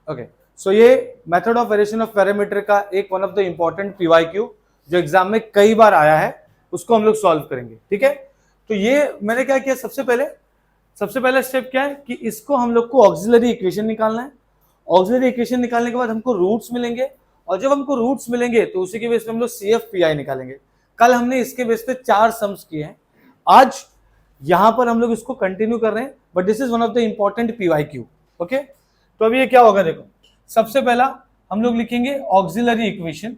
Okay, सो ये method of variation of parameter का एक one of the important PYQ जो एग्जाम में कई बार आया है, उसको हम लोग सॉल्व करेंगे। ठीक है, तो ये मैंने क्या किया, सबसे पहले स्टेप क्या है कि इसको हम लोग को ऑक्सिलरी इक्वेशन निकालना है। ऑक्सिलरी इक्वेशन निकालने के बाद हमको रूट्स मिलेंगे, और जब हमको रूट्स मिलेंगे तो उसी के बेस पे हम लोग सीएफ पीआई निकालेंगे। कल हमने इसके बेस पे 4 सम्स किए हैं, आज यहां पर हम लोग इसको कंटिन्यू कर रहे हैं, but this is one of the important PYQ. Okay, तो अभी ये क्या होगा, देखो सबसे पहला हम लोग लिखेंगे ऑक्सिलरी इक्वेशन।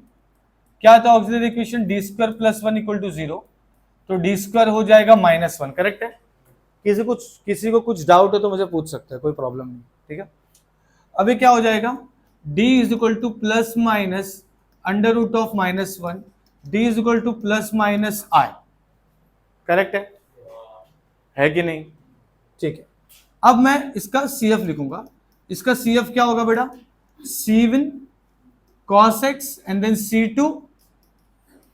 क्या था auxiliary equation, D square plus 1 equal to 0, तो डी स्क्वायर हो जाएगा -1। करेक्ट है, किसी को कुछ डाउट हो तो मुझे पूछ सकते हैं, कोई प्रॉब्लम नहीं। ठीक है, अभी क्या हो जाएगा, d is equal to plus minus under root of -1, d is equal to plus minus i। Correct है कि नहीं? ठीक है, अब मैं इसका CF लिखूंगा। इसका CF क्या होगा बेटा, C1 cos x and then C2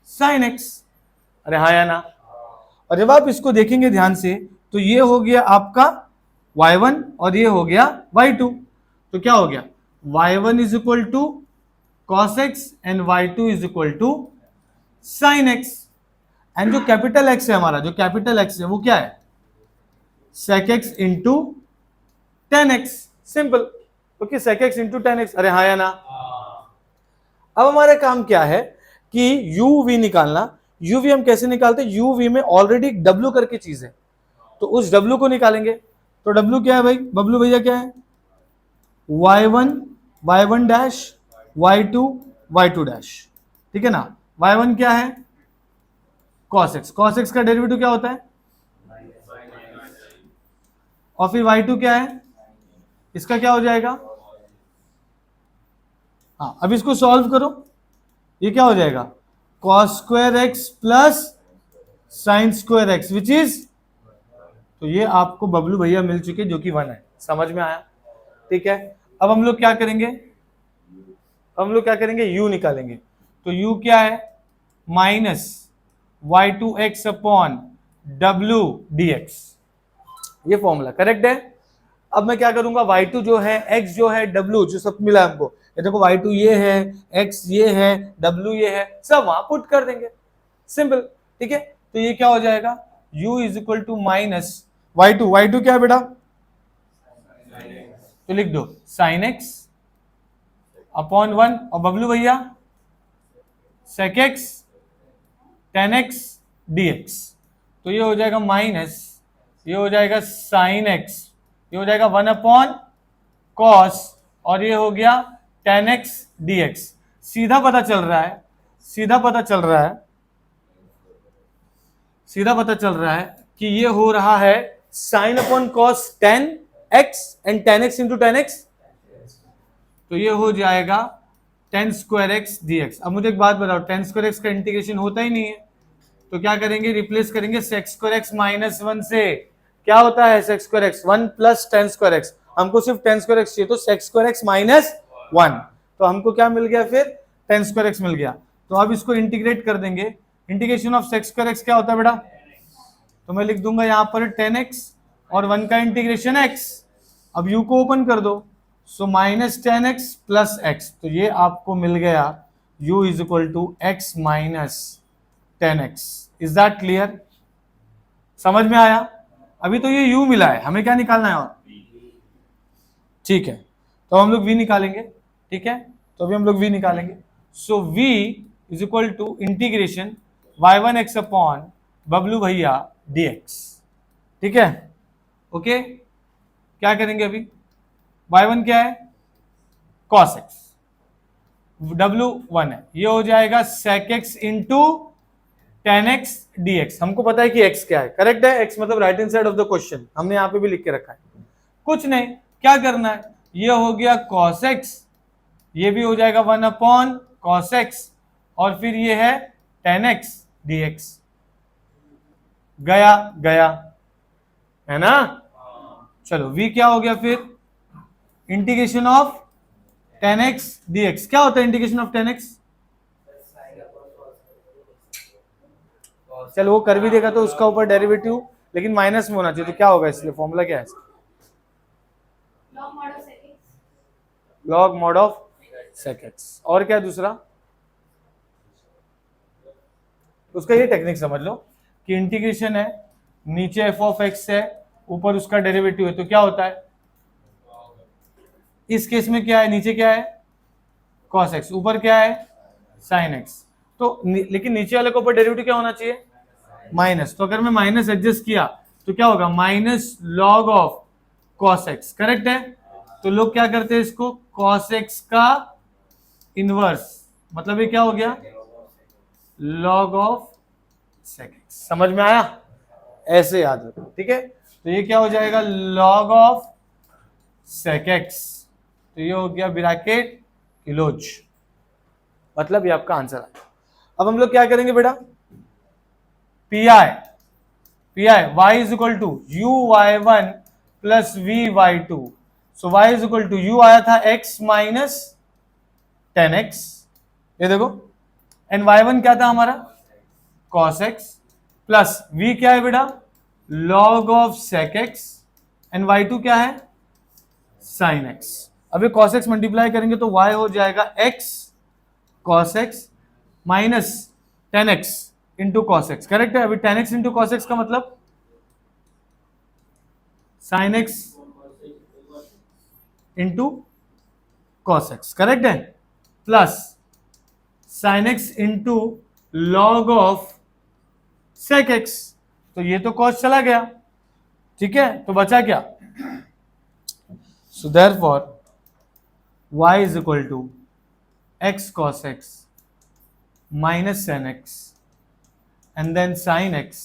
sin x। अरे हाँ या ना? और जब आप इसको देखेंगे ध्यान से तो ये हो गया आपका y1 और ये हो गया y2। तो क्या हो गया, y1 is equal to cos x and y2 is equal to sin x। And जो कैपिटल x है हमारा, जो कैपिटल x है वो क्या है, sec x into ten x. Simple, okay, sec x into ten x. अरे हाँ या ना? अब हमारा काम क्या है कि uv निकालना। uv हम कैसे निकालते हैं, uv में ऑलरेडी w करके चीज है, तो उस w को निकालेंगे। तो w क्या है भाई, बबलू भैया क्या है, y1 डैश y2 डैश। ठीक है ना, y1 क्या है, cos x का डेरिवेटिव क्या होता है, और फिर y2 क्या है, इसका क्या हो जाएगा। हाँ, अब इसको सॉल्व करो, ये क्या हो जाएगा, cos square x plus sine square x which is, तो ये आपको बबलू भैया मिल चुके जो कि 1 है। समझ में आया? ठीक है, अब हम लोग क्या करेंगे, u निकालेंगे। तो u क्या है, minus y2x upon w dx, ये फॉर्मूला करेक्ट है। अब मैं क्या करूंगा, y2 जो है, x जो है, w जो सब मिला हमको, ये देखो y2 ये है, x ये है, w ये है, सब वहां पुट कर देंगे। सिंपल, ठीक है। तो ये क्या हो जाएगा, u is equal to minus y2 क्या है बेटा, तो लिख दो sin x अपॉन 1, और बबलू भैया sec x tan x dx। तो ये हो जाएगा माइनस, ये हो जाएगा sin x, ये हो जाएगा 1 अपॉन cos, और ये हो गया tan x dx। सीधा पता चल रहा है कि ये हो रहा है sin upon cos tan x and tan x into tan x, तो ये हो जाएगा tan स्क्वायर x dx। अब मुझे एक बात बताओ, tan स्क्वायर x का इंटीग्रेशन होता ही नहीं है, तो क्या करेंगे, रिप्लेस करेंगे sec स्क्वायर x माइनस 1 से। क्या होता है sec square x, 1 plus tan square x, हमको सिर्फ tan स्क्वायर x चाहिए, तो sec स्क्वायर x माइनस 1, तो हमको क्या मिल गया, फिर tan स्क्वायर x मिल गया। तो अब इसको इंटीग्रेट कर देंगे। Integration of sec square x क्या होता है बेटा, तो मैं लिख दूंगा यहाँ पर tan x और 1 का इंटीग्रेशन x। अब u को ओपन कर दो, so minus tan x plus x, तो ये आपको मिल गया u is equal to x minus tan x। Is that clear? समझ में आया? अभी तो ये u मिला है, हमें क्या निकालना है और, ठीक है, तो हम लोग v निकालेंगे। ठीक है, तो अभी हम लोग v निकालेंगे। So v is equal to integration y1x upon बबलू भैया dx। ठीक है, ओके, क्या करेंगे अभी, y1 क्या है, cos x, w 1 है, ये हो जाएगा sec x into tan x dx। हमको पता है कि x क्या है, करेक्ट है, x मतलब right hand side of the question, हमने यहाँ पे भी लिख के रखा है। कुछ नहीं, क्या करना है, ये हो गया cos x, ये भी हो जाएगा 1 अपॉन cos x, और फिर ये है tan x dx। गया है ना? चलो v क्या हो गया, फिर integration of tan x dx। क्या होता है इंटीग्रेशन ऑफ tan x, चलो वो कर भी देगा तो उसका ऊपर डेरिवेटिव, लेकिन माइनस में होना चाहिए, तो क्या होगा, इसलिए फॉर्मूला क्या है, log mod of sec x। और क्या है दूसरा, उसका ये टेक्निक समझ लो कि इंटीग्रेशन है, नीचे एफ ऑफ एक्स है, ऊपर उसका डेरिवेटिव है, तो क्या होता है इस केस में, क्या है नीचे क्या है cos x, ऊपर क्या है sin x। तो लेकिन नीचे वाले के ऊपर डेरिवेटिव क्या होना चाहिए माइनस, तो अगर मैं माइनस एडजस्ट किया तो क्या होगा minus log of cos x, correct है। तो लोग क्या करते हैं इसको cos x का इनवर्स, मतलब ये क्या हो गया log ऑफ sec x। समझ में आया, ऐसे याद रखो, ठीक है। तो ये क्या हो जाएगा log ऑफ sec x, तो ये हो गया ब्रैकेट किलोज, मतलब ये आपका आंसर है। अब हम लोग क्या करेंगे बेटा, P I Y is equal to U Y one plus V Y two. So Y is equal to U आया था x माइनस 10x, ये देखो, एंड वाई वन क्या था हमारा cos x, प्लस v क्या है बेटा log of sec x, and y2 क्या है sin x। अभी cos x मल्टीप्लाई करेंगे तो y हो जाएगा x cos x minus 10x into cos x, correct है। अभी 10x इंटू cos x का मतलब sin x into cos x, correct है, plus sin x into log of sec x, तो ये तो cos चला गया, ठीक है, तो बचा क्या, so therefore y is equal to x cos x minus sin x and then sin x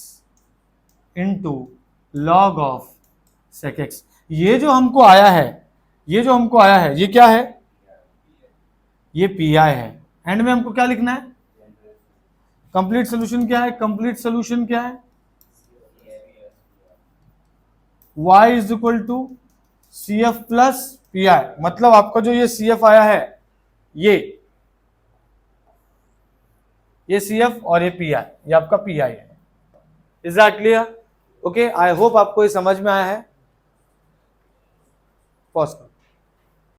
into log of sec x। ये जो हमको आया है, ये क्या है, ये पी आई है। एंड में हमको क्या लिखना है, कंप्लीट सोल्यूशन क्या है, कंप्लीट सोल्यूशन क्या है y is equal to C F plus P I, मतलब आपका जो ये सी एफ आया है, ये सी एफ और ये पी आई, ये आपका पी आई है। Is that clear? Okay, I hope आपको ये समझ में आया है। पॉज करो।